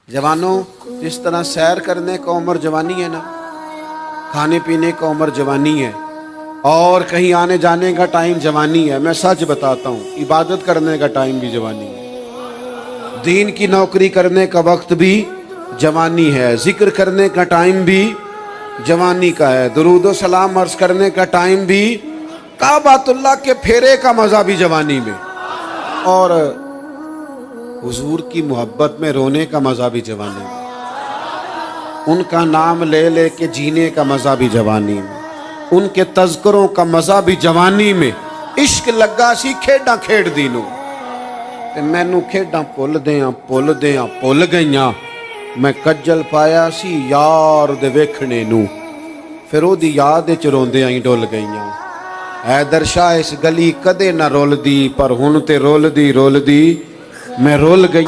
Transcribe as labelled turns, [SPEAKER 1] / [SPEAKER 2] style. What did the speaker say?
[SPEAKER 1] जवानों, जिस तरह सैर करने का उम्र जवानी है ना, खाने पीने का उम्र जवानी है, और कहीं आने जाने का टाइम जवानी है। मैं सच बताता हूँ, इबादत करने का टाइम भी जवानी है, दीन की नौकरी करने का वक्त भी जवानी है, जिक्र करने का टाइम भी जवानी का है, दुरूद व सलाम अर्ज करने का टाइम भी, काबातुल्लाह के फेरे का मज़ा भी जवानी में, और हुजूर की मोहब्बत में रोने का मज़ा भी जवानी में, उनका नाम ले ले के जीने का मज़ा भी जवानी में, उनके तज़करों का मज़ा भी जवानी में। इश्क लगा सी खेडां खेड दीनों, ते मैनू खेडां भुल गईयां, मैं कज्जल पाया सी यार दे वेखणे नू, फिर ओदी याद विच रोंदियां ही डुल गईयां। हैदर शाह इस गली कदे ना रुलदी, पर हुण ते रुलदी मैं रुल गई।